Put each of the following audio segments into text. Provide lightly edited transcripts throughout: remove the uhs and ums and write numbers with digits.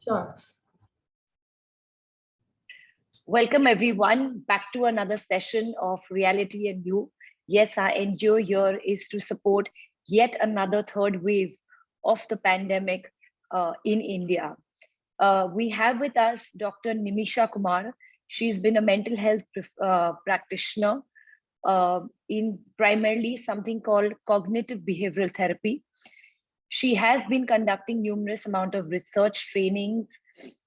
Sure. Welcome everyone back to another session of Reality and You. Yes, our NGO here is to support yet another third wave of the pandemic in India. We have with us Dr. Nimisha Kumar. She's been a mental health practitioner in primarily something called cognitive behavioral therapy. She has been conducting numerous amount of research trainings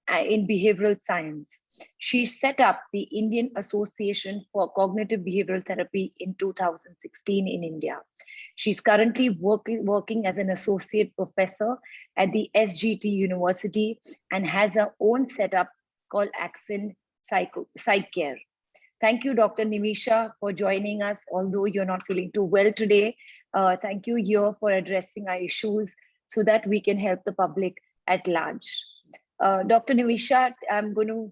in behavioral science. She set up the Indian Association for Cognitive Behavioral Therapy in 2016 in India. She's currently working as an associate professor at the SGT University and has her own setup called Ascend Psycare. Thank you, Dr. Nimisha, for joining us, although you're not feeling too well today. Thank you here for addressing our issues so that we can help the public at large. Dr. Nimisha, I'm going to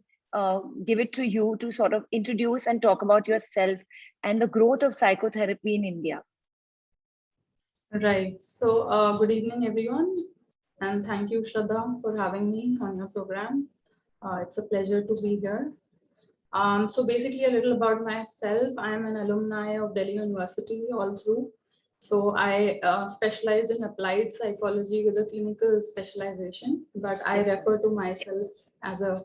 give it to you to sort of introduce and talk about yourself and the growth of psychotherapy in India. Right. So good evening, everyone. And thank you, Shraddha, for having me on your program. It's a pleasure to be here. So basically a little about myself. I'm an alumni of Delhi University all through. So I specialized in applied psychology with a clinical specialization, but I refer to myself as a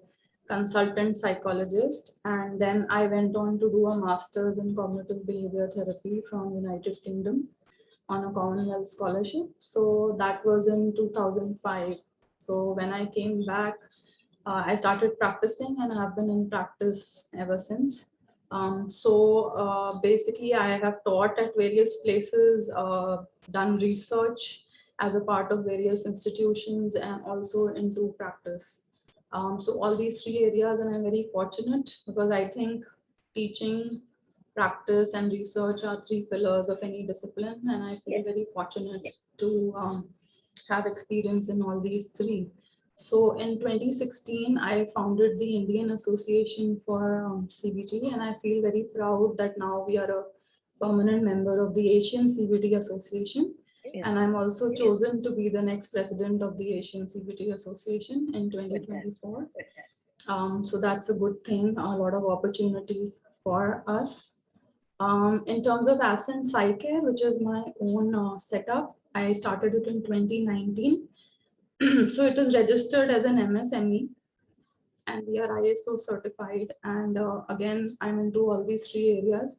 consultant psychologist. And then I went on to do a master's in cognitive behavior therapy from United Kingdom on a Commonwealth scholarship. So that was in 2005. So when I came back, I started practicing and have been in practice ever since. Basically, I have taught at various places, done research as a part of various institutions and also into practice. So all these three areas, and I'm very fortunate because I think teaching, practice and research are three pillars of any discipline. And I feel very fortunate to have experience in all these three. So in 2016, I founded the Indian Association for CBT, and I feel very proud that now we are a permanent member of the Asian CBT Association. And I'm also chosen to be the next president of the Asian CBT Association in 2024. So that's a good thing, a lot of opportunity for us. In terms of Ascend Psycare, which is my own setup, I started it in 2019. So it is registered as an MSME and we are ISO certified. And again, I'm into all these three areas: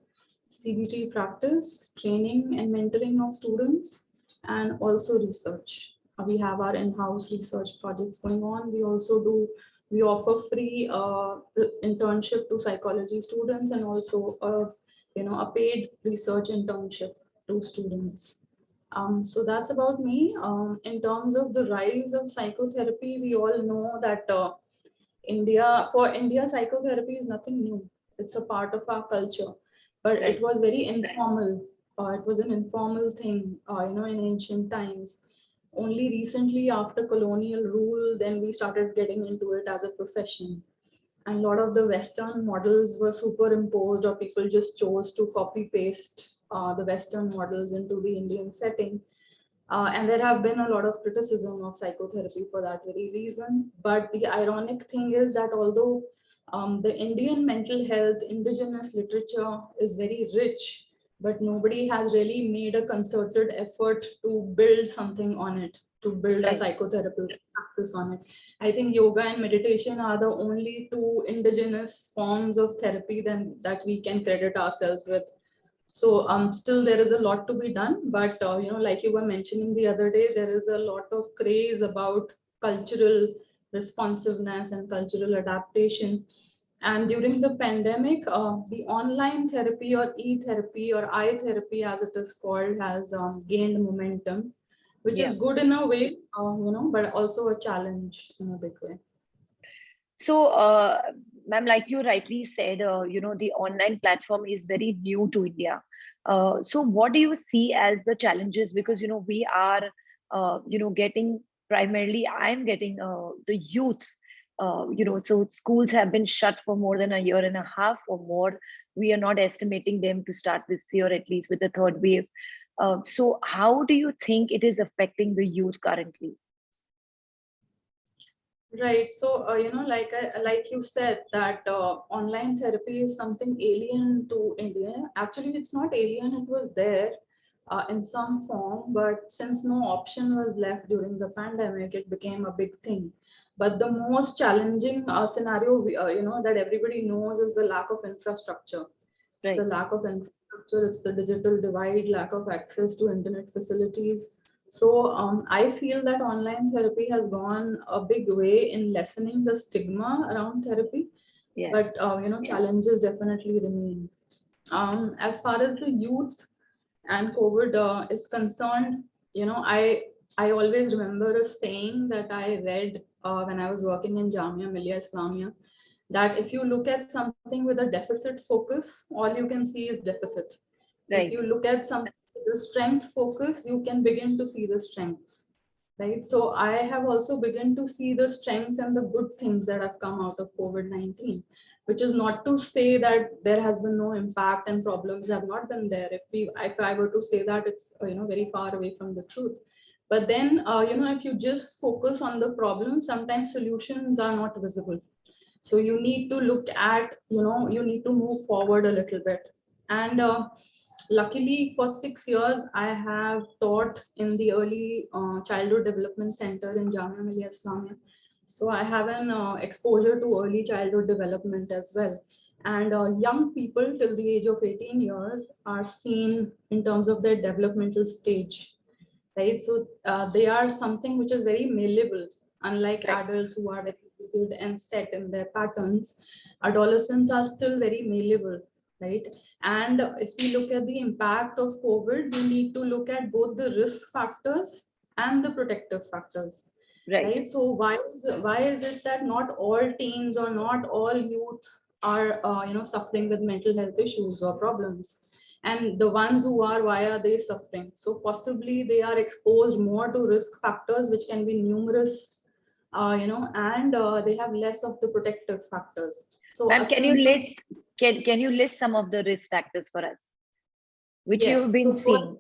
CBT practice, training and mentoring of students, and also research. We have our in-house research projects going on. We offer free internship to psychology students and also a paid research internship to students. So that's about me. In terms of the rise of psychotherapy, we all know that for India, psychotherapy is nothing new. It's a part of our culture, but it was very informal. It was an informal thing, in ancient times. Only recently, after colonial rule, then we started getting into it as a profession. And a lot of the Western models were superimposed, or people just chose to copy paste the Western models into the Indian setting. And there have been a lot of criticism of psychotherapy for that very reason. But the ironic thing is that although the Indian mental health indigenous literature is very rich, but nobody has really made a concerted effort to build something on it, to build a psychotherapeutic practice on it. I think yoga and meditation are the only two indigenous forms of therapy that we can credit ourselves with. So still there is a lot to be done, but like you were mentioning the other day, there is a lot of craze about cultural responsiveness and cultural adaptation. And during the pandemic, the online therapy or e-therapy or I-therapy as it is called has gained momentum, which is good in a way, but also a challenge in a big way. So, ma'am, like you rightly said, the online platform is very new to India. So what do you see as the challenges? Because, we are, getting primarily, I'm getting the youth, so schools have been shut for more than a year and a half or more. We are not estimating them to start this year, at least with the third wave. So how do you think it is affecting the youth currently? Right. So, like you said, that online therapy is something alien to India. Actually, it's not alien. It was there in some form, but since no option was left during the pandemic, it became a big thing. But the most challenging scenario, that everybody knows is the lack of infrastructure. It's the Right. lack of infrastructure. It's the digital divide, lack of access to internet facilities. So I feel that online therapy has gone a big way in lessening the stigma around therapy, Yeah. but challenges definitely remain. As far as the youth and COVID is concerned, I always remember a saying that I read when I was working in Jamia Millia Islamia, that if you look at something with a deficit focus, all you can see is deficit. If you Right. look at something with a strength focus, you can begin to see the strengths. Right. So I have also begun to see the strengths and the good things that have come out of COVID-19, which is not to say that there has been no impact and problems have not been there. If I were to say that, it's very far away from the truth. But then if you just focus on the problem, sometimes solutions are not visible. So you need to look at, you need to move forward a little bit. And luckily for 6 years, I have taught in the early childhood development center in Jamia Millia Islamia. So I have an exposure to early childhood development as well. And young people till the age of 18 years are seen in terms of their developmental stage, right? So they are something which is very malleable, unlike Right. adults who are very rigid and set in their patterns. Adolescents are still very malleable, right? And if we look at the impact of COVID, we need to look at both the risk factors and the protective factors, Right. right? So why is it that not all teens or not all youth are suffering with mental health issues or problems? And the ones who are, why are they suffering? So possibly they are exposed more to risk factors, which can be numerous, and they have less of the protective factors. So a Ma'am, can you simple, list can you list some of the risk factors for us, which you've yes. been So for seeing?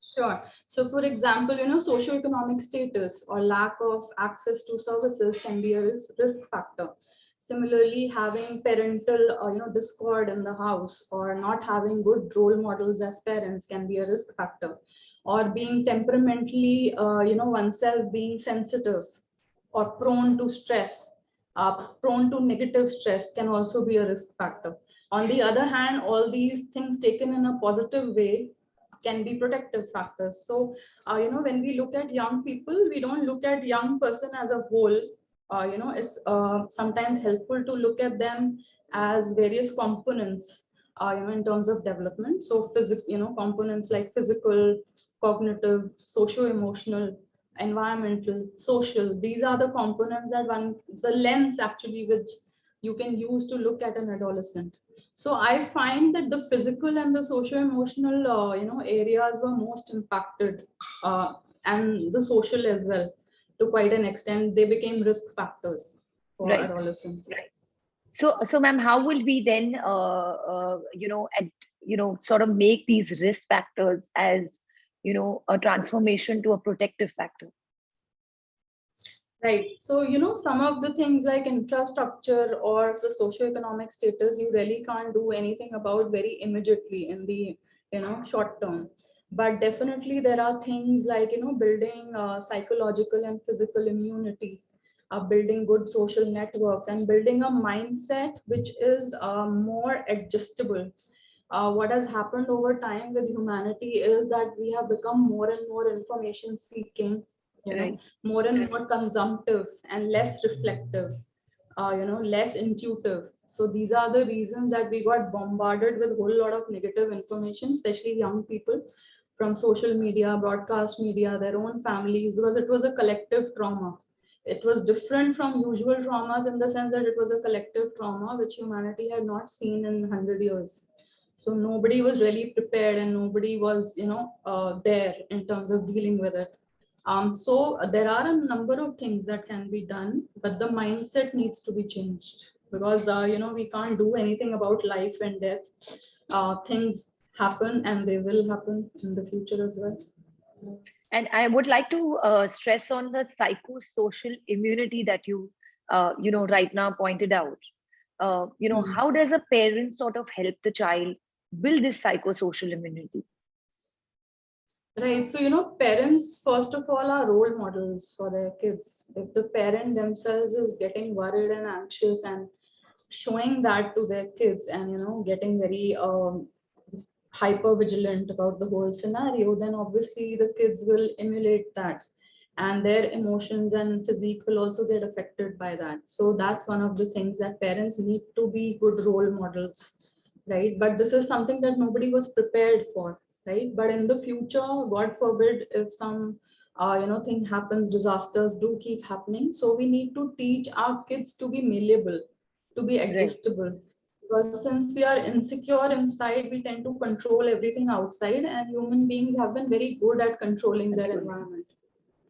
Sure. So, for example, socioeconomic status or lack of access to services can be a risk factor. Similarly, having parental, discord in the house or not having good role models as parents can be a risk factor. Or being temperamentally, oneself being sensitive or prone to stress, prone to negative stress can also be a risk factor. On the other hand, all these things taken in a positive way can be protective factors. So, when we look at young people, we don't look at young person as a whole. It's sometimes helpful to look at them as various components, in terms of development. So, physical, components like physical, cognitive, socio-emotional, environmental, social. These are the components that the lens actually which you can use to look at an adolescent. So I find that the physical and the socio-emotional, areas were most impacted, and the social as well. To quite an extent, they became risk factors for Right. adolescents. So, ma'am, how will we then, sort of make these risk factors as, a transformation to a protective factor? Right. So, some of the things like infrastructure or the socioeconomic status, you really can't do anything about very immediately in the, short term. But definitely there are things like, building psychological and physical immunity, building good social networks and building a mindset which is more adjustable. What has happened over time with humanity is that we have become more and more information seeking, Right. more and more consumptive and less reflective, less intuitive. So these are the reasons that we got bombarded with a whole lot of negative information, especially young people, from social media, broadcast media, their own families, because it was a collective trauma. It was different from usual traumas in the sense that it was a collective trauma which humanity had not seen in 100 years. So nobody was really prepared and nobody was, there in terms of dealing with it. So there are a number of things that can be done, but the mindset needs to be changed because we can't do anything about life and death. Things happen and they will happen in the future as well. And I would like to stress on the psychosocial immunity that you, right now pointed out. Hmm. How does a parent sort of help the child build this psychosocial immunity? Right. So, parents, first of all, are role models for their kids. If the parent themselves is getting worried and anxious and showing that to their kids and, getting very hyper vigilant about the whole scenario, then obviously the kids will emulate that. And their emotions and physique will also get affected by that. So that's one of the things that parents need to be good role models, right? But this is something that nobody was prepared for, right? But in the future, God forbid, if some thing happens, disasters do keep happening. So we need to teach our kids to be malleable, to be Right. adjustable. Because since we are insecure inside, we tend to control everything outside, and human beings have been very good at controlling their Controlling. environment.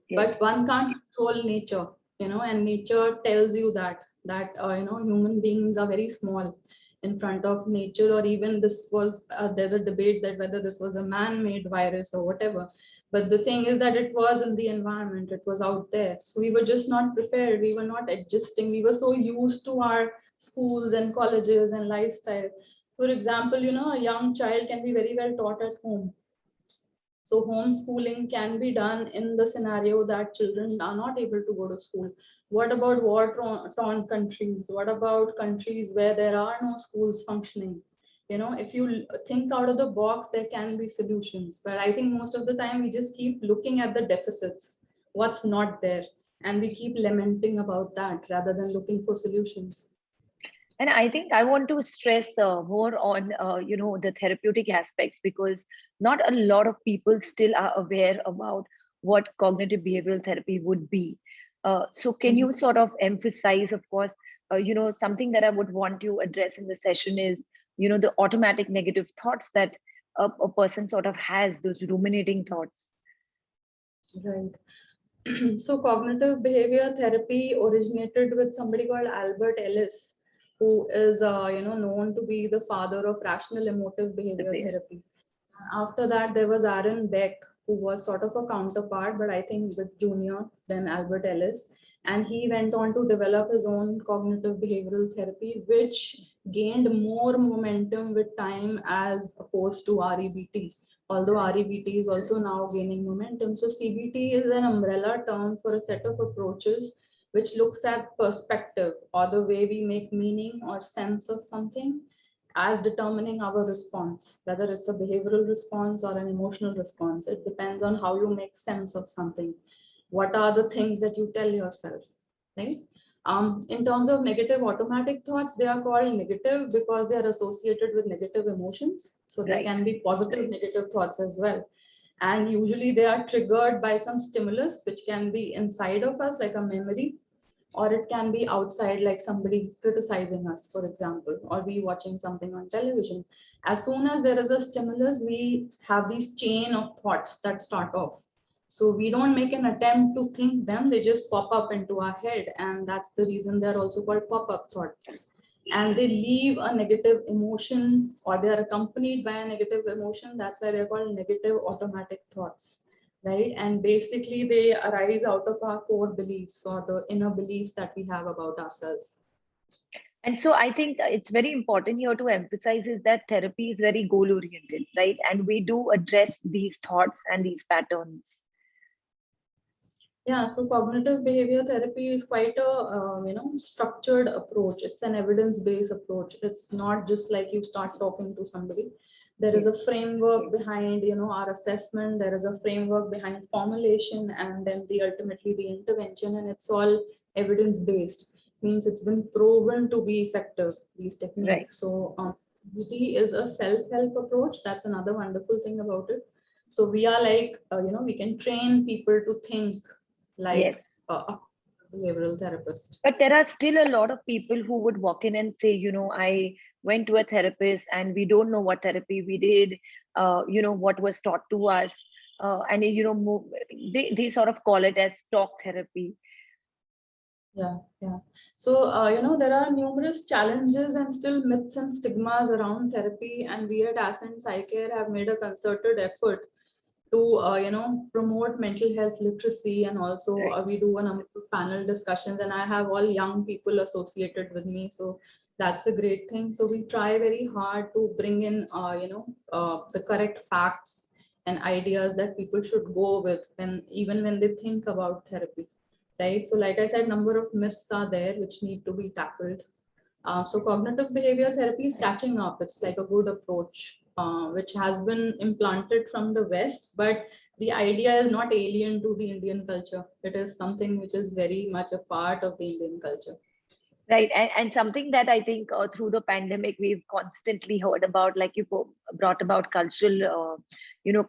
Yes. But one can't control nature, and nature tells you that human beings are very small in front of nature. Or even this was there's a debate that whether this was a man-made virus or whatever, but the thing is that it was in the environment, it was out there. So we were just not prepared, we were not adjusting, we were so used to our schools and colleges and lifestyle. For example, a young child can be very well taught at home. So homeschooling can be done in the scenario that children are not able to go to school. What about war-torn countries? What about countries where there are no schools functioning? If you think out of the box, there can be solutions. But I think most of the time we just keep looking at the deficits, what's not there, and we keep lamenting about that rather than looking for solutions. And I think I want to stress more on, the therapeutic aspects, because not a lot of people still are aware about what cognitive behavioral therapy would be. So can you Mhm. sort of emphasize, of course, something that I would want to address in the session is, the automatic negative thoughts that a person sort of has, those ruminating thoughts. Right. So cognitive behavior therapy originated with somebody called Albert Ellis, who is known to be the father of rational emotive The behavior bear. therapy. After that, there was Aaron Beck, who was sort of a counterpart, but I think with junior than Albert Ellis. And he went on to develop his own cognitive behavioral therapy, which gained more momentum with time as opposed to REBT. Although REBT is also now gaining momentum. So CBT is an umbrella term for a set of approaches which looks at perspective, or the way we make meaning or sense of something, as determining our response, whether it's a behavioral response or an emotional response. It depends on how you make sense of something. What are the things that you tell yourself, right? In terms of negative automatic thoughts, they are called negative because they are associated with negative emotions. So there Right. can be positive negative thoughts as well. And usually they are triggered by some stimulus, which can be inside of us, like a memory, or it can be outside, like somebody criticizing us, for example, or we watching something on television. As soon as there is a stimulus, we have these chain of thoughts that start off. So we don't make an attempt to think them, they just pop up into our head, and that's the reason they're also called pop-up thoughts. And they leave a negative emotion, or they are accompanied by a negative emotion. That's why they're called negative automatic thoughts, right? And basically they arise out of our core beliefs, or the inner beliefs that we have about ourselves. And so I think it's very important here to emphasize is that therapy is very goal oriented, right? And we do address these thoughts and these patterns. Yeah, so cognitive behavior therapy is quite a structured approach. It's an evidence-based approach. It's not just like you start talking to somebody. There is Yes. a framework behind our assessment. There is a framework behind formulation, and then ultimately the intervention, and it's all evidence-based. Means it's been proven to be effective, these Right. techniques. So CBT is a self-help approach. That's another wonderful thing about it. So we are like, we can train people to think like Yes. a behavioral therapist. But there are still a lot of people who would walk in and say, I went to a therapist and we don't know what therapy we did, what was taught to us. And, they sort of call it as talk therapy. Yeah, yeah. So, there are numerous challenges and still myths and stigmas around therapy, and we at Ascend Psycare have made a concerted effort to promote mental health literacy, and also Right. we do a number of panel discussions, and I have all young people associated with me, so that's a great thing. So we try very hard to bring in the correct facts and ideas that people should go with when even when they think about therapy, right? So like I said, number of myths are there which need to be tackled. So cognitive behavior therapy is catching up. It's like a good approach, which has been implanted from the West, but the idea is not alien to the Indian culture. It is something which is very much a part of the Indian culture. Right. And something that I think through the pandemic, we've constantly heard about, like you brought about cultural,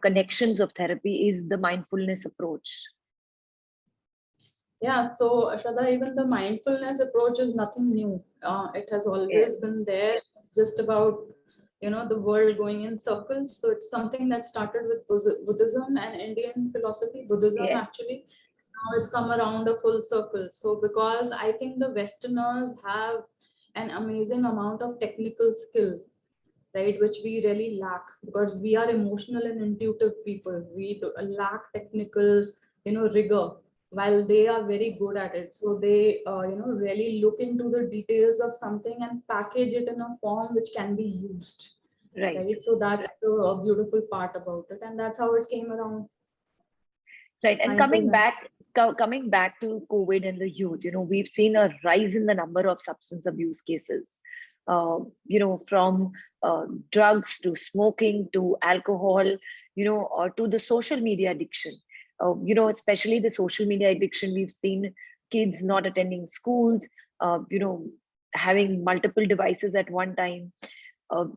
connections of therapy is the mindfulness approach. Yeah, so Shraddha, even the mindfulness approach is nothing new. It has Yeah. always been there. It's just about the world going in circles. So it's something that started with Buddhism and Indian philosophy. Buddhism Yeah. actually, now it's come around a full circle. So because I think the Westerners have an amazing amount of technical skill, right, which we really lack because we are emotional and intuitive people. We lack technical, rigor, while they are very good at it. So they, really look into the details of something and package it in a form which can be used, Right. right? So that's the beautiful part about it, and that's how it came around. Right. And Mindfulness. coming back to COVID and the youth, we've seen a rise in the number of substance abuse cases, from drugs to smoking to alcohol, or to the social media addiction. Especially the social media addiction, we've seen kids not attending schools, having multiple devices at one time.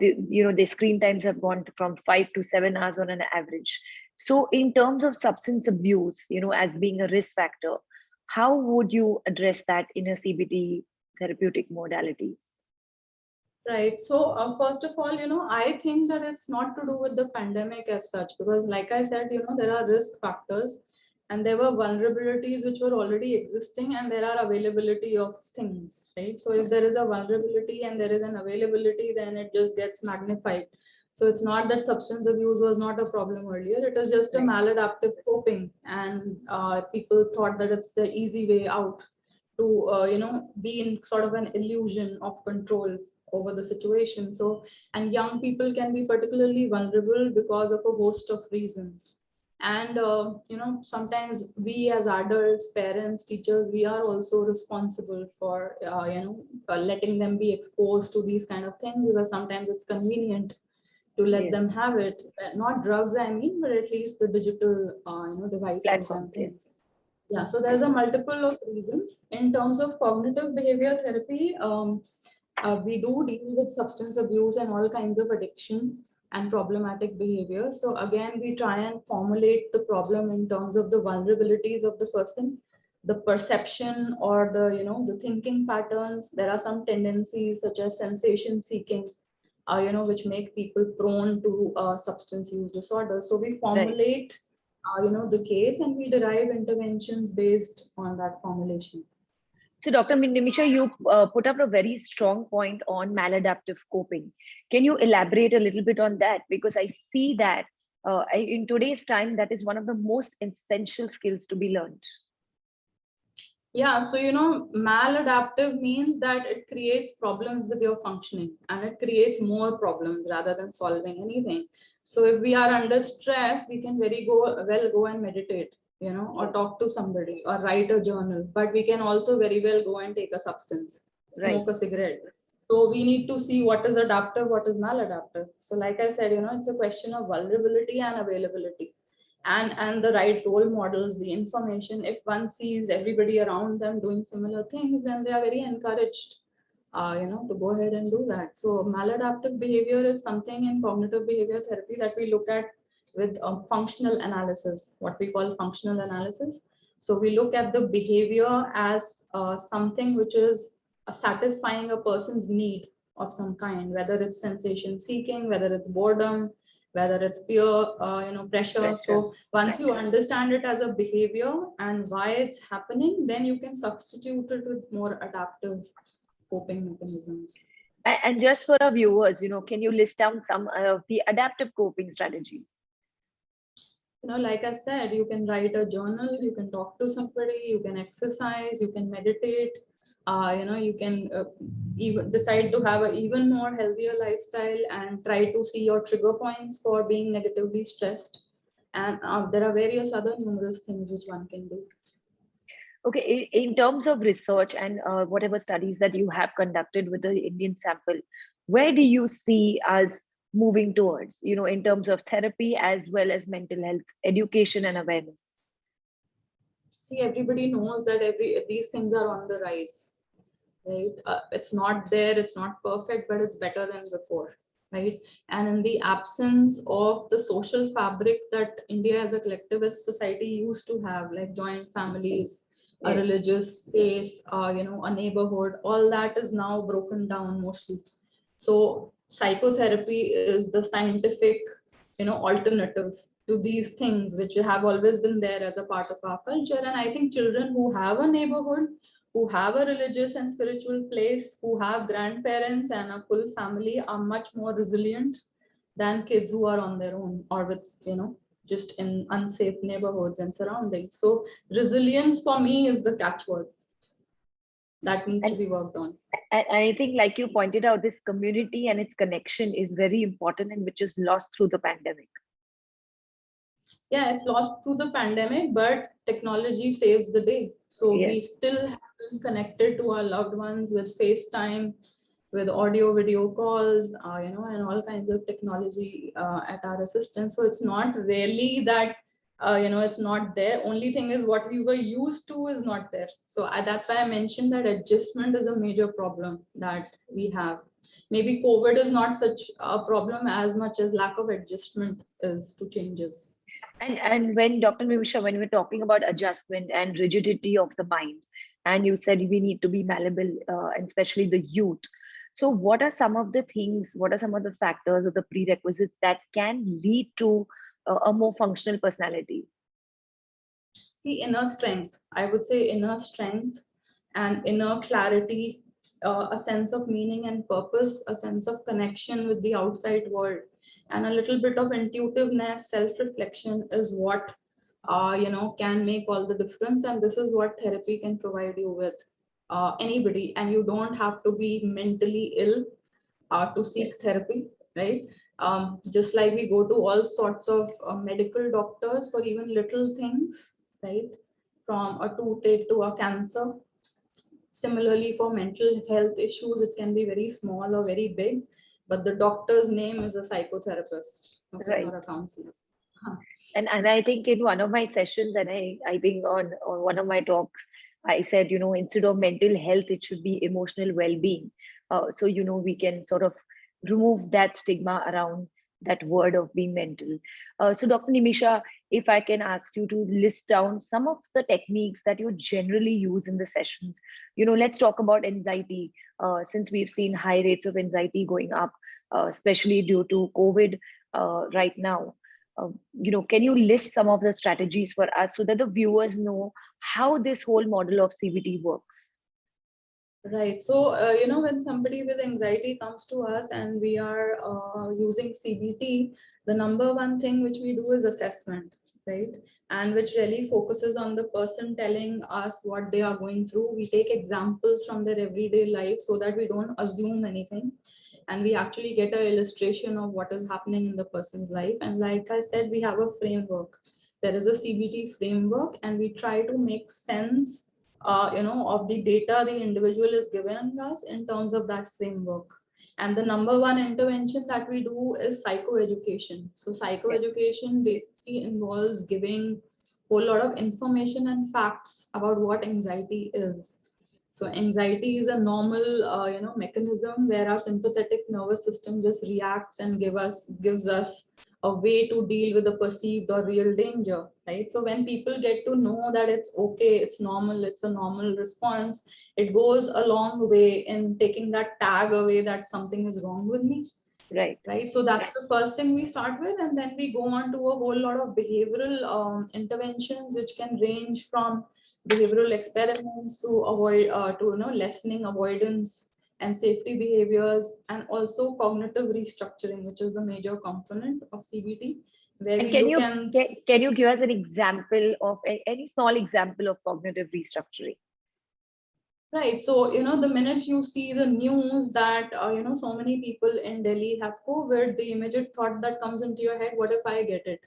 Their screen times have gone from 5 to 7 hours on an average. So in terms of substance abuse, as being a risk factor, how would you address that in a CBT therapeutic modality? Right. So, first of all, I think that it's not to do with the pandemic as such, because, like I said, there are risk factors and there were vulnerabilities which were already existing, and there are availability of things, right? So, if there is a vulnerability and there is an availability, then it just gets magnified. So, it's not that substance abuse was not a problem earlier, it is just a Right. maladaptive coping, and people thought that it's the easy way out to be in sort of an illusion of control over the situation. So, and young people can be particularly vulnerable because of a host of reasons. And sometimes we as adults, parents, teachers, we are also responsible for for letting them be exposed to these kind of things, because sometimes it's convenient to let Yeah. them have it. Not drugs, I mean, but at least the digital devices Platforms. and Yeah. things. Yeah, so there's a multiple of reasons. In terms of cognitive behavior therapy, we do deal with substance abuse and all kinds of addiction and problematic behavior. So again, we try and formulate the problem in terms of the vulnerabilities of the person, the perception or the the thinking patterns. There are some tendencies such as sensation seeking, which make people prone to substance use disorder. So we Right. formulate, the case, and we derive interventions based on that formulation. So, Dr. Nimisha, you put up a very strong point on maladaptive coping. Can you elaborate a little bit on that? Because I see that in today's time, that is one of the most essential skills to be learned. Yeah, so maladaptive means that it creates problems with your functioning, and it creates more problems rather than solving anything. So if we are under stress, we can go and meditate, or Yeah. talk to somebody or write a journal. But we can also very well go and take a substance, Right. smoke a cigarette. So we need to see what is adaptive, what is maladaptive. So like I said, it's a question of vulnerability and availability, and the right role models, the information. If one sees everybody around them doing similar things, then they are very encouraged to go ahead and do that. So maladaptive behavior is something in cognitive behavior therapy that we look at with functional analysis, what we call functional analysis. So we look at the behavior as something which is satisfying a person's need of some kind, whether it's sensation seeking, whether it's boredom, whether it's peer pressure. Pressure. So once you understand it as a behavior and why it's happening, then you can substitute it with more adaptive coping mechanisms. And just for our viewers, can you list down some of the adaptive coping strategies? Like I said, you can write a journal, you can talk to somebody, you can exercise, you can meditate. You can even decide to have an even more healthier lifestyle and try to see your trigger points for being negatively stressed. And there are various other numerous things which one can do. Okay, in terms of research and whatever studies that you have conducted with the Indian sample, where do you see us moving towards, in terms of therapy as well as mental health education and awareness? See, everybody knows that these things are on the rise, right? It's not there, it's not perfect, but it's better than before, right? And in the absence of the social fabric that India as a collectivist society used to have, like joint families, a Yeah. religious space, a neighborhood, all that is now broken down mostly. So psychotherapy is the scientific, alternative to these things which have always been there as a part of our culture. And I think children who have a neighborhood, who have a religious and spiritual place, who have grandparents and a full family are much more resilient than kids who are on their own or with, just in unsafe neighborhoods and surroundings. So resilience for me is the catchword that needs to And, be worked on. and I think, like you pointed out, this community and its connection is very important and which is lost through the pandemic. Yeah, it's lost through the pandemic, but technology saves the day. So Yeah. we still have been connected to our loved ones with FaceTime, with audio video calls, and all kinds of technology at our assistance. So it's not really that, it's not there. Only thing is what we were used to is not there. So that's why I mentioned that adjustment is a major problem that we have. Maybe COVID is not such a problem as much as lack of adjustment is to changes. And when Dr. Nimisha, when we're talking about adjustment and rigidity of the mind, and you said we need to be malleable, and especially the youth. So, what are some of the things? What are some of the factors or the prerequisites that can lead to a more functional personality? See, inner strength. I would say inner strength and inner clarity, a sense of meaning and purpose, a sense of connection with the outside world, and a little bit of intuitiveness, self-reflection is what can make all the difference. And this is what therapy can provide you with. Anybody, and you don't have to be mentally ill to Yeah. seek therapy, right? Just like we go to all sorts of medical doctors for even little things, right? From a toothache to a cancer. Similarly, for mental health issues, it can be very small or very big, but the doctor's name is a psychotherapist, okay, Right. or a counselor. Huh. And I think in one of my sessions, and I think on one of my talks, I said, instead of mental health, it should be emotional well-being. So, we can sort of remove that stigma around that word of being mental. So, Dr. Nimisha, if I can ask you to list down some of the techniques that you generally use in the sessions. Let's talk about anxiety, since we've seen high rates of anxiety going up, especially due to COVID right now. Can you list some of the strategies for us so that the viewers know how this whole model of CBT works? Right. So, when somebody with anxiety comes to us and we are using CBT, the number one thing which we do is assessment, right? And which really focuses on the person telling us what they are going through. We take examples from their everyday life so that we don't assume anything. And we actually get an illustration of what is happening in the person's life. And like I said, we have a framework. There is a CBT framework, and we try to make sense of the data the individual is giving us in terms of that framework. And the number one intervention that we do is psychoeducation. So Yeah. psychoeducation basically involves giving a whole lot of information and facts about what anxiety is. So anxiety is a normal, mechanism where our sympathetic nervous system just reacts and gives us a way to deal with a perceived or real danger, right? So when people get to know that it's okay, it's normal, it's a normal response, it goes a long way in taking that tag away that something is wrong with me, Right. right? So that's the first thing we start with, and then we go on to a whole lot of behavioral interventions, which can range from behavioral experiments to avoid to lessening avoidance and safety behaviors, and also cognitive restructuring, which is the major component of CBT. where And we look and can you give us an example of any small example of cognitive restructuring? right. So, the minute you see the news that, so many people in Delhi have COVID, the immediate thought that comes into your head, what if I get it?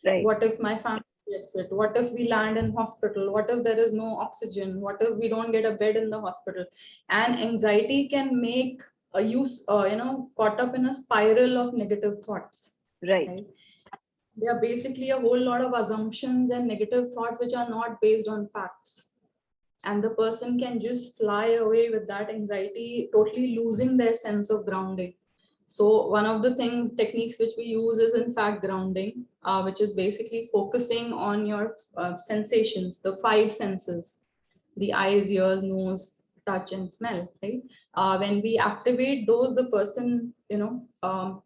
Right, What if my family gets it? What if we land in hospital? What if there is no oxygen? What if we don't get a bed in the hospital? And anxiety can make caught up in a spiral of negative thoughts, right, right? They are basically a whole lot of assumptions and negative thoughts which are not based on facts. And the person can just fly away with that anxiety, totally losing their sense of grounding. So one of the techniques which we use is in fact grounding, which is basically focusing on your sensations, the five senses, the eyes, ears, nose, touch, and smell, right? When we activate those, the person,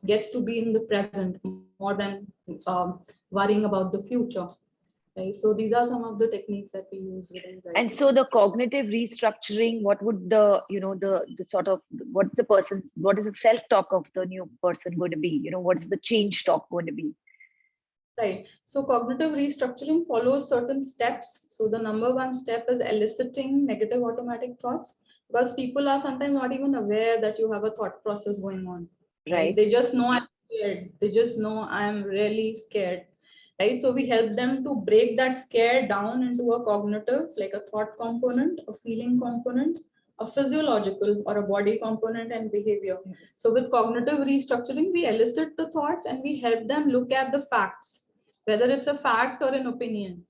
gets to be in the present more than worrying about the future, right? So these are some of the techniques that we use with and anxiety. so the cognitive restructuring, what would the sort of, what is the self talk of the new person going to be? What is the change talk going to be? Right. So cognitive restructuring follows certain steps. So the number one step is eliciting negative automatic thoughts, because people are sometimes not even aware that you have a thought process going on. Right. Right, They just know I'm scared. They just know I'm really scared. Right. So we help them to break that scare down into a cognitive, like a thought component, a feeling component, a physiological or a body component, and behavior. So with cognitive restructuring, we elicit the thoughts and we help them look at the facts, whether it's a fact or an opinion,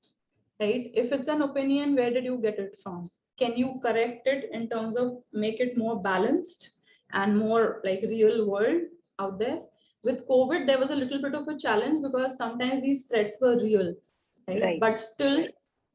right? If it's an opinion, where did you get it from? Can you correct it in terms of make it more balanced and more like real world out there? With COVID, there was a little bit of a challenge because sometimes these threats were real, right? right, But still,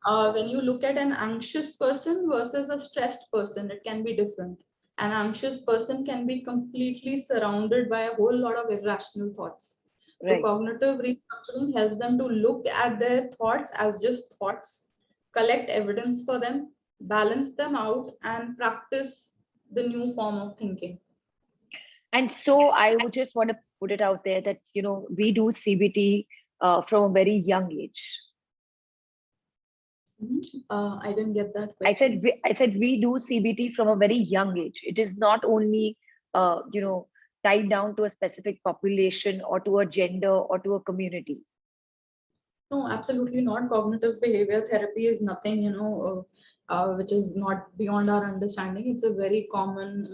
when you look at an anxious person versus a stressed person, it can be different. An anxious person can be completely surrounded by a whole lot of irrational thoughts. So right. cognitive restructuring helps them to look at their thoughts as just thoughts, collect evidence for them, balance them out, and practice the new form of thinking. And so I would just want to put it out there that, we do CBT from a very young age. Mhm. I didn't get that I said question. we do CBT from a very young age. It is not only tied down to a specific population or to a gender or to a community. No, absolutely not. Cognitive behavior therapy is nothing, which is not beyond our understanding. It's a very common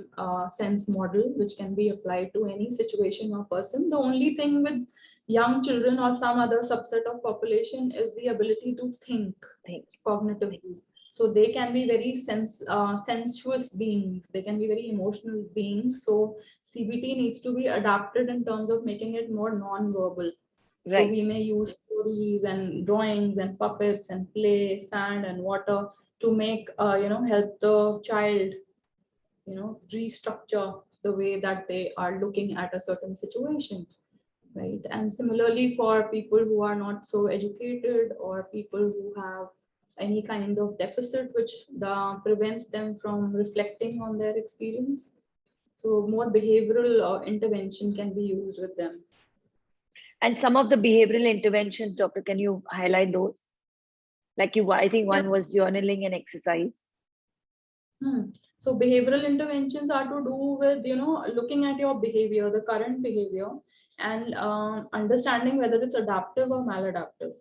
sense model which can be applied to any situation or person. The only thing with young children or some other subset of population is the ability to think Thing. cognitively. So they can be very sensuous beings. They can be very emotional beings. So CBT needs to be adapted in terms of making it more non-verbal. So Right, we may use stories and drawings and puppets and play, sand and water to make, help the child, restructure the way that they are looking at a certain situation, right? And similarly for people who are not so educated or people who have any kind of deficit which prevents them from reflecting on their experience. So more behavioral intervention can be used with them. and some of the behavioral interventions, doctor, can you highlight those? Like I think Yeah. one was journaling and exercise. So behavioral interventions are to do with, looking at your behavior, the current behavior, and understanding whether it's adaptive or maladaptive,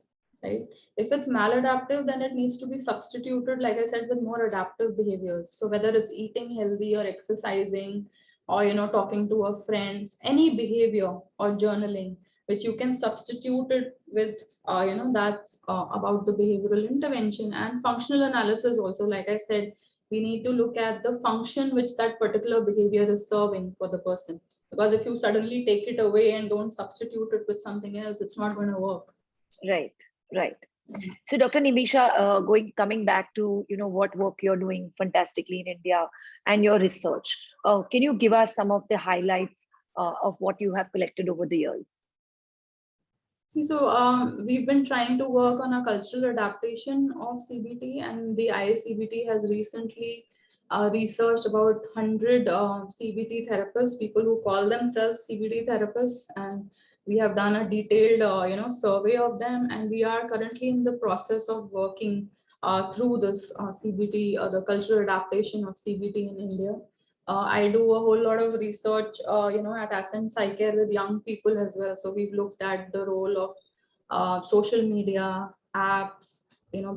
right? If it's maladaptive, then it needs to be substituted, like I said, with more adaptive behaviors. So whether it's eating healthy or exercising or, talking to a friend, any behavior or journaling, which you can substitute it with, that's about the behavioral intervention. And functional analysis also, like I said, we need to look at the function which that particular behavior is serving for the person, because if you suddenly take it away and don't substitute it with something else, it's not going to work. Right, right. So, Dr. Nimisha, coming back to what work you're doing fantastically in India and your research, can you give us some of the highlights of what you have collected over the years? See, so we've been trying to work on a cultural adaptation of CBT, and the IACBT has recently researched about 100 CBT therapists, people who call themselves CBT therapists, and We have done a detailed, survey of them, and we are currently in the process of working through this CBT, the cultural adaptation of CBT in India. I do a whole lot of research, at Ascend Psycare with young people as well. So we've looked at the role of social media, apps,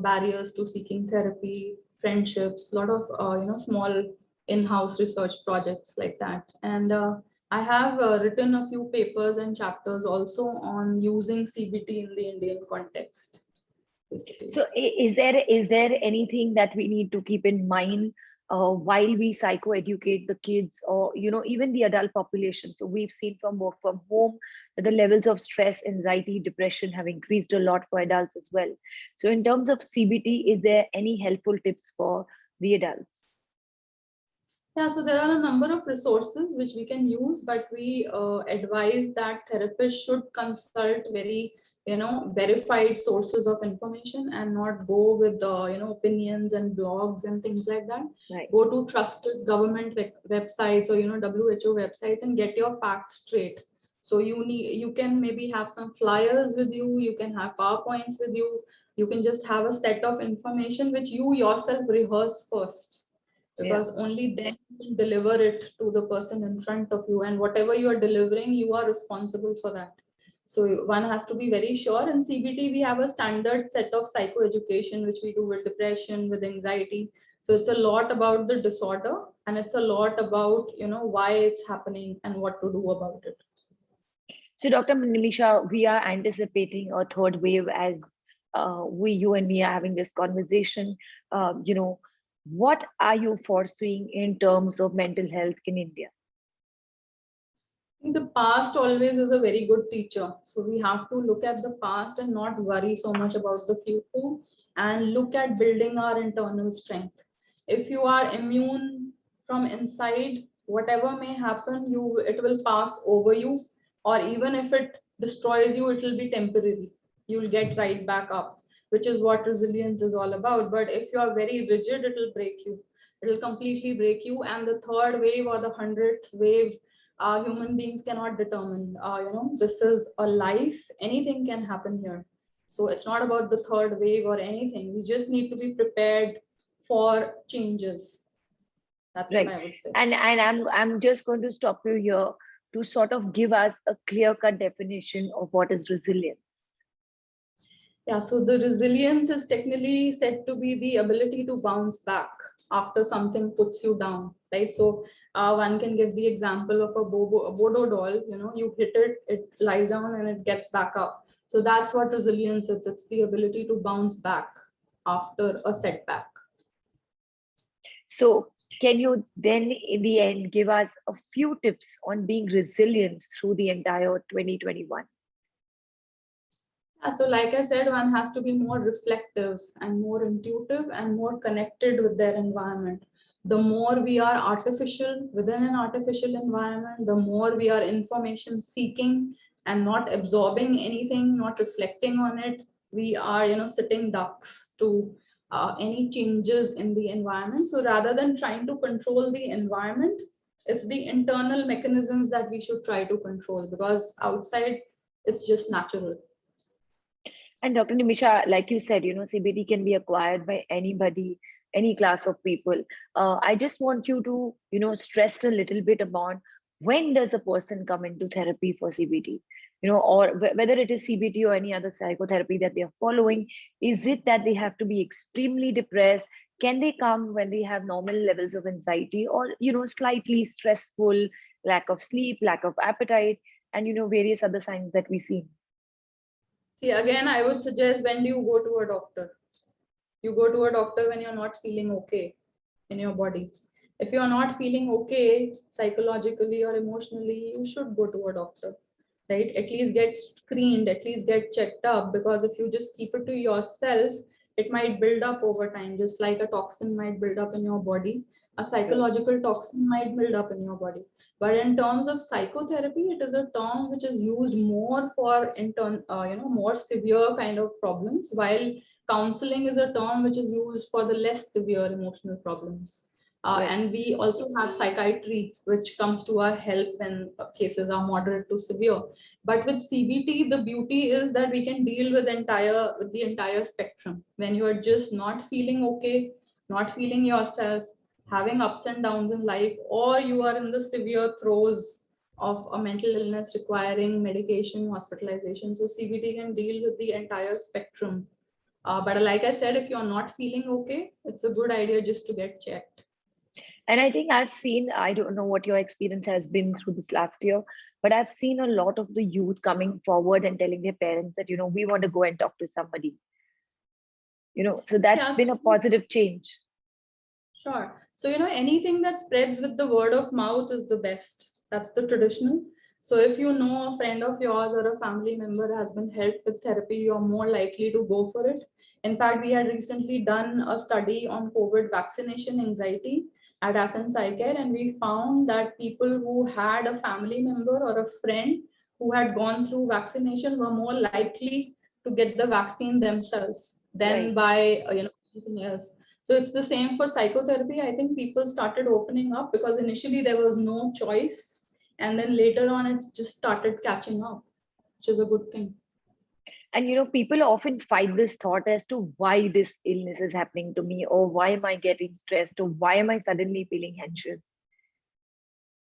barriers to seeking therapy, friendships, a lot of, small in-house research projects like that. And I have written a few papers and chapters also on using CBT in the Indian context, basically. So is there anything that we need to keep in mind while we psychoeducate the kids, or even the adult population? So we've seen from work from home that the levels of stress, anxiety, depression have increased a lot for adults as well. So in terms of CBT, is there any helpful tips for the adults? Yeah, so there are a number of resources which we can use, but we advise that therapists should consult very, verified sources of information and not go with the, opinions and blogs and things like that. Right. Go to trusted government websites or, WHO websites and get your facts straight. So you can maybe have some flyers with you, you can have PowerPoints with you can just have a set of information which you yourself rehearse first, because only then you can deliver it to the person in front of you, and whatever you are delivering, you are responsible for that. So one has to be very sure. In CBT we have a standard set of psychoeducation which we do with depression, with anxiety. So it's a lot about the disorder, and it's a lot about why it's happening and what to do about it. So Dr. Nimisha, we are anticipating a third wave as you and me are having this conversation. What are you foreseeing in terms of mental health in India? I think the past always is a very good teacher. So we have to look at the past and not worry so much about the future, and look at building our internal strength. If you are immune from inside, whatever may happen, it will pass over you, or even if it destroys you, it will be temporary. You will get right back up, which is what resilience is all about. But if you are very rigid, it will break you. It will completely break you. And the third wave or the 100th wave, human beings cannot determine. This is a life, anything can happen here. So it's not about the third wave or anything. We just need to be prepared for changes. That's Right. what I would say. And I'm just going to stop you here to sort of give us a clear-cut definition of what is resilience. Yeah, so the resilience is technically said to be the ability to bounce back after something puts you down, right? So one can give the example of a Bodo doll. You hit it, it lies down and it gets back up. So that's what resilience is. It's the ability to bounce back after a setback. So can you then in the end give us a few tips on being resilient through the entire 2021? Yeah, so like I said, one has to be more reflective and more intuitive and more connected with their environment. The more we are artificial within an artificial environment, the more we are information seeking and not absorbing anything, not reflecting on it. We are, sitting ducks to any changes in the environment. So rather than trying to control the environment, it's the internal mechanisms that we should try to control, because outside it's just natural. And Dr. Nimisha, like you said, CBT can be acquired by anybody, any class of people. I just want you to, stress a little bit about when does a person come into therapy for CBT, or whether it is CBT or any other psychotherapy that they are following. Is it that they have to be extremely depressed? Can they come when they have normal levels of anxiety, or, slightly stressful, lack of sleep, lack of appetite, and, various other signs that we see? See, again, I would suggest, when do you go to a doctor? You go to a doctor when you're not feeling okay in your body. If you're not feeling okay psychologically or emotionally, you should go to a doctor, right? At least get screened, at least get checked up, because if you just keep it to yourself, it might build up over time, just like a toxin might build up in your body. A psychological toxin might build up in your body. But in terms of psychotherapy, it is a term which is used more for more severe kind of problems, while counseling is a term which is used for the less severe emotional problems. Right. And we also have psychiatry, which comes to our help when cases are moderate to severe. But with CBT, the beauty is that we can deal with the entire spectrum. When you are just not feeling okay, not feeling yourself, having ups and downs in life, or you are in the severe throes of a mental illness requiring medication, hospitalization. So CBT can deal with the entire spectrum. But like I said, if you're not feeling okay, it's a good idea just to get checked. And I think I've seen, I don't know what your experience has been through this last year, but I've seen a lot of the youth coming forward and telling their parents that, we want to go and talk to somebody, so that's Yeah, been a positive change. sure. So, anything that spreads with the word of mouth is the best. That's the traditional. So, if you know a friend of yours or a family member has been helped with therapy, you're more likely to go for it. In fact, we had recently done a study on COVID vaccination anxiety at Ascend Psycare, and we found that people who had a family member or a friend who had gone through vaccination were more likely to get the vaccine themselves than Right. by anything else. So it's the same for psychotherapy. I think people started opening up because initially there was no choice. And then later on, it just started catching up, which is a good thing. And people often fight this thought as to why this illness is happening to me, or why am I getting stressed, or why am I suddenly feeling anxious?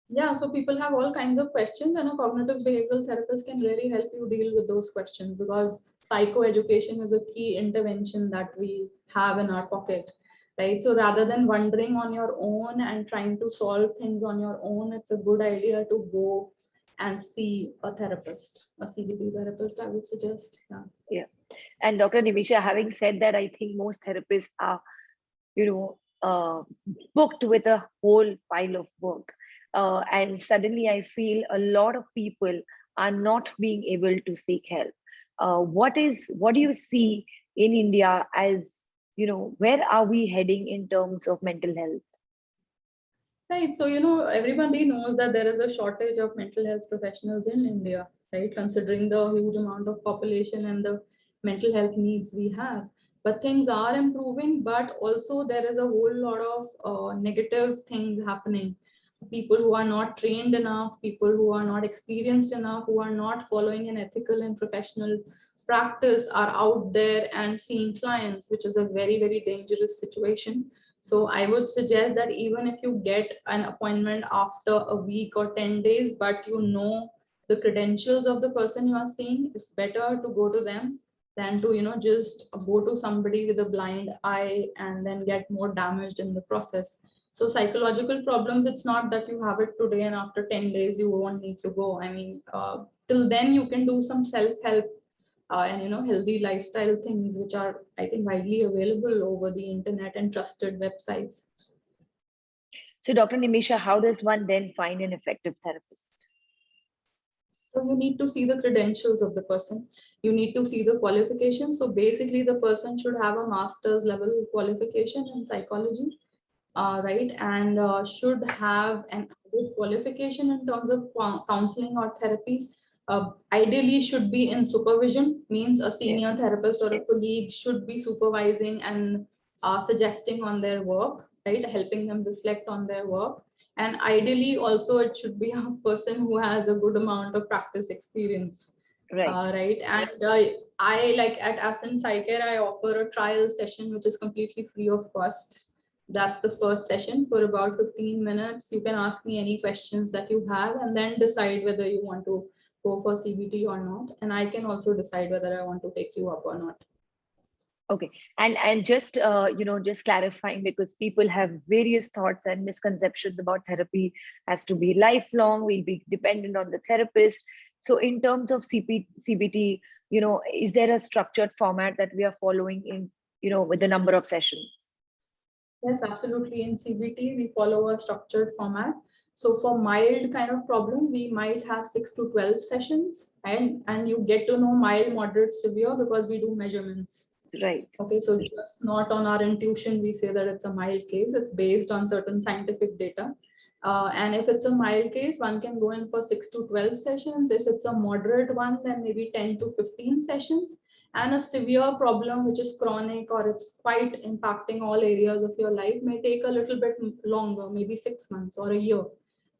Yeah, so people have all kinds of questions, and a cognitive behavioral therapist can really help you deal with those questions because psychoeducation is a key intervention that we have in our pocket, right? So rather than wondering on your own and trying to solve things on your own, it's a good idea to go and see a therapist, a CBT therapist, I would suggest. Yeah. Yeah. And Dr. Nimisha, having said that, I think most therapists are, you know, booked with a whole pile of work. And suddenly I feel a lot of people are not being able to seek help. What do you see in India as, where are we heading in terms of mental health? Right. So, everybody knows that there is a shortage of mental health professionals in India, right? Considering the huge amount of population and the mental health needs we have. But things are improving, but also there is a whole lot of negative things happening. People who are not trained enough, people who are not experienced enough, who are not following an ethical and professional practice are out there and seeing clients, which is a very, very dangerous situation. So I would suggest that even if you get an appointment after a week or 10 days, but you know the credentials of the person you are seeing, it's better to go to them than to, just go to somebody with a blind eye and then get more damaged in the process. So psychological problems, it's not that you have it today and after 10 days you won't need to go. I mean, till then you can do some self-help and healthy lifestyle things which are, I think, widely available over the internet and trusted websites. So, Dr. Nimisha, how does one then find an effective therapist? So you need to see the credentials of the person. You need to see the qualifications. So basically the person should have a master's level qualification in psychology, right? And should have an added qualification in terms of counseling or therapy. Ideally should be in supervision, means a Yeah. senior therapist or a colleague should be supervising and suggesting on their work, right? Helping them reflect on their work. And ideally also it should be a person who has a good amount of practice experience, Right. right? And I, like at Ascend Psycare, I offer a trial session which is completely free of cost. That's the first session for about 15 minutes. You can ask me any questions that you have and then decide whether you want to go for CBT or not. And I can also decide whether I want to take you up or not. Okay. And just just clarifying, because people have various thoughts and misconceptions about therapy has to be lifelong, we'll be dependent on the therapist. So in terms of CBT, is there a structured format that we are following in, with the number of sessions? Yes, absolutely. In CBT, we follow a structured format. So for mild kind of problems, we might have 6 to 12 sessions, and you get to know mild, moderate, severe because we do measurements. Right. Okay, so just not on our intuition, we say that it's a mild case. It's based on certain scientific data. And if it's a mild case, one can go in for 6 to 12 sessions. If it's a moderate one, then maybe 10 to 15 sessions. And a severe problem which is chronic or it's quite impacting all areas of your life may take a little bit longer, maybe 6 months or a year.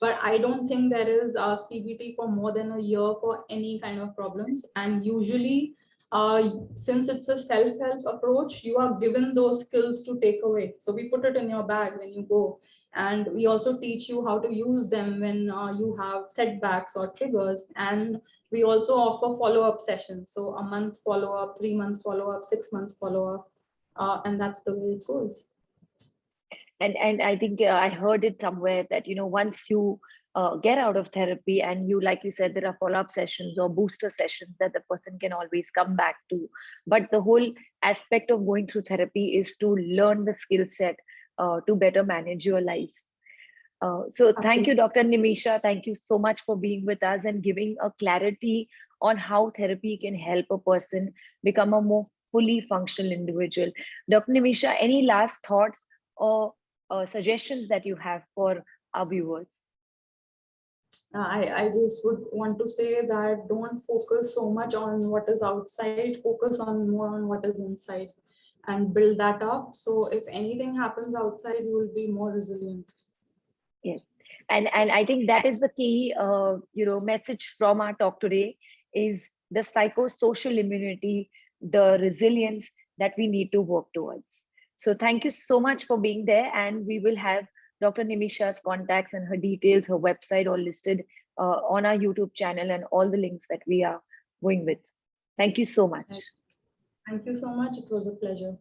But I don't think there is a CBT for more than a year for any kind of problems. And usually, since it's a self-help approach, you are given those skills to take away. So we put it in your bag when you go. And we also teach you how to use them when you have setbacks or triggers. And we also offer follow-up sessions. So a month follow-up, 3 months follow-up, 6 months follow-up. And that's the way it goes. And I think I heard it somewhere that, once you get out of therapy and you, like you said, there are follow-up sessions or booster sessions that the person can always come back to. But the whole aspect of going through therapy is to learn the skill set to better manage your life. So thank you, Absolutely. Dr. Nimisha. Thank you so much for being with us and giving a clarity on how therapy can help a person become a more fully functional individual. Dr. Nimisha, any last thoughts or suggestions that you have for our viewers? I just would want to say that don't focus so much on what is outside, focus on more on what is inside and build that up. So if anything happens outside, you will be more resilient. Yes, and I think that is the key, message from our talk today is the psychosocial immunity, the resilience that we need to work towards. So thank you so much for being there, and we will have Dr. Nimisha's contacts and her details, her website, all listed on our YouTube channel and all the links that we are going with. Thank you so much. Thank you so much. It was a pleasure.